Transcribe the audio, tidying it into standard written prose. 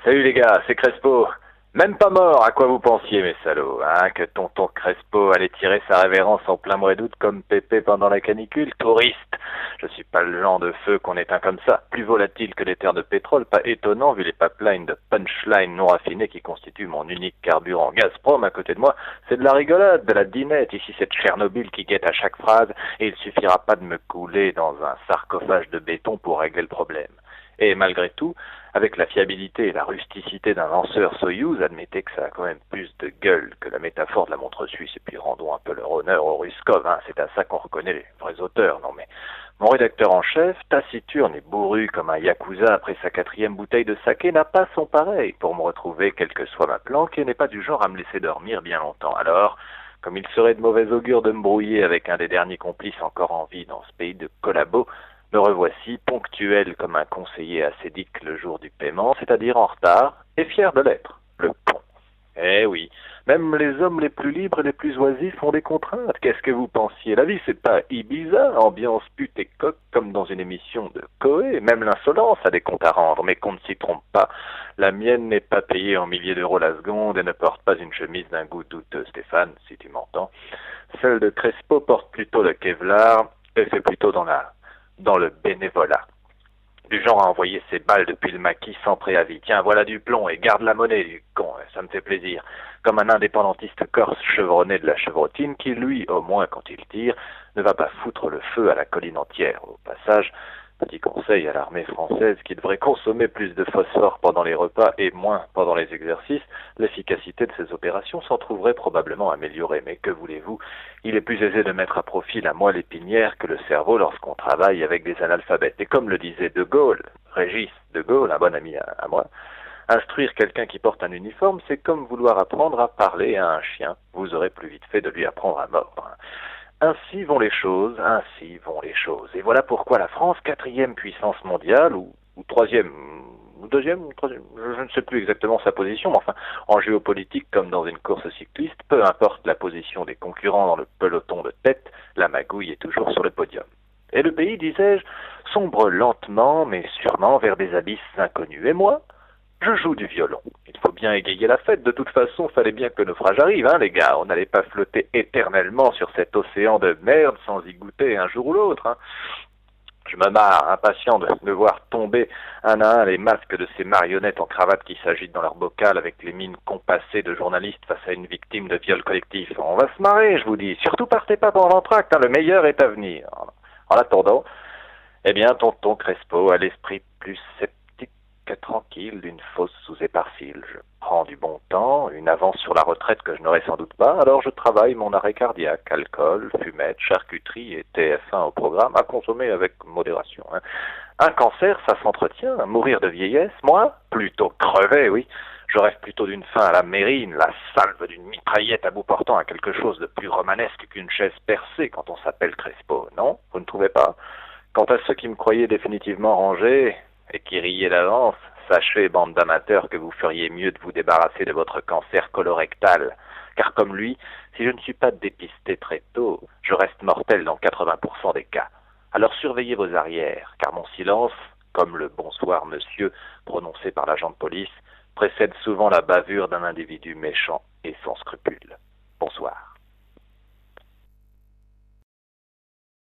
Salut les gars, c'est Crespo. Même pas mort, à quoi vous pensiez mes salauds, hein, que tonton Crespo allait tirer sa révérence en plein mois d'août comme Pépé pendant la canicule? Touriste. Je suis pas le genre de feu qu'on éteint comme ça. Plus volatile que les terres de pétrole, pas étonnant vu les pipelines de punchline non raffinés qui constituent mon unique carburant. Gazprom à côté de moi, c'est de la rigolade, de la dinette. Ici c'est Tchernobyl qui guette à chaque phrase et il suffira pas de me couler dans un sarcophage de béton pour régler le problème. Et malgré tout, avec la fiabilité et la rusticité d'un lanceur Soyouz, admettez que ça a quand même plus de gueule que la métaphore de la montre suisse, et puis rendons un peu leur honneur au Ruskov, hein, c'est à ça qu'on reconnaît les vrais auteurs, non mais... Mon rédacteur en chef, taciturne et bourru comme un yakuza après sa 4e bouteille de saké, n'a pas son pareil pour me retrouver quelle que soit ma planque et n'est pas du genre à me laisser dormir bien longtemps. Alors, comme il serait de mauvais augure de me brouiller avec un des derniers complices encore en vie dans ce pays de collabos, me revoici, ponctuel comme un conseiller acédique le jour du paiement, c'est-à-dire en retard, et fier de l'être, le pont. Eh oui, même les hommes les plus libres et les plus oisifs ont des contraintes. Qu'est-ce que vous pensiez? La vie, c'est pas Ibiza, ambiance pute et coque comme dans une émission de Coé. Même l'insolence a des comptes à rendre, mais qu'on ne s'y trompe pas. La mienne n'est pas payée en milliers d'euros la seconde et ne porte pas une chemise d'un goût douteux, Stéphane, si tu m'entends. Celle de Crespo porte plutôt le Kevlar et c'est plutôt dans le bénévolat. Du genre à envoyer ses balles depuis le maquis sans préavis. Tiens, voilà du plomb et garde la monnaie, du con, ça me fait plaisir. Comme un indépendantiste corse chevronné de la chevrotine qui, lui, au moins quand il tire, ne va pas foutre le feu à la colline entière. Au passage, petit conseil à l'armée française qui devrait consommer plus de phosphore pendant les repas et moins pendant les exercices, l'efficacité de ces opérations s'en trouverait probablement améliorée. Mais que voulez-vous, il est plus aisé de mettre à profit la moelle épinière que le cerveau lorsqu'on travaille avec des analphabètes. Et comme le disait De Gaulle, Régis De Gaulle, un bon ami à moi, instruire quelqu'un qui porte un uniforme, c'est comme vouloir apprendre à parler à un chien. Vous aurez plus vite fait de lui apprendre à mordre. Ainsi vont les choses, ainsi vont les choses. Et voilà pourquoi la France, 4e puissance mondiale, ou 3e, ou 2e, ou 3e, je ne sais plus exactement sa position, mais enfin, en géopolitique comme dans une course cycliste, peu importe la position des concurrents dans le peloton de tête, la magouille est toujours sur le podium. Et le pays, disais-je, sombre lentement mais sûrement vers des abysses inconnus. Et moi, je joue du violon. Il faut bien égayer la fête. De toute façon, fallait bien que le naufrage arrive, hein, les gars. On n'allait pas flotter éternellement sur cet océan de merde sans y goûter un jour ou l'autre, hein. Je me marre, impatient de voir tomber un à un les masques de ces marionnettes en cravate qui s'agitent dans leur bocal avec les mines compassées de journalistes face à une victime de viol collectif. On va se marrer, je vous dis. Surtout partez pas pour l'entracte, hein, le meilleur est à venir. En attendant, eh bien, tonton Crespo a l'esprit plus sceptique que tranquille d'une fosse sous éparcile. Je prends du bon temps, une avance sur la retraite que je n'aurai sans doute pas, alors je travaille mon arrêt cardiaque, alcool, fumette, charcuterie et TF1 au programme, à consommer avec modération, hein. Un cancer, ça s'entretient, mourir de vieillesse, moi, plutôt crever, oui. Je rêve plutôt d'une fin à la Mérine, la salve d'une mitraillette à bout portant à quelque chose de plus romanesque qu'une chaise percée quand on s'appelle Crespo, non? Vous ne trouvez pas? Quant à ceux qui me croyaient définitivement rangé, et qui riaient d'avance, sachez, bande d'amateurs, que vous feriez mieux de vous débarrasser de votre cancer colorectal. Car comme lui, si je ne suis pas dépisté très tôt, je reste mortel dans 80% des cas. Alors surveillez vos arrières, car mon silence, comme le bonsoir monsieur prononcé par l'agent de police, précède souvent la bavure d'un individu méchant et sans scrupules. Bonsoir.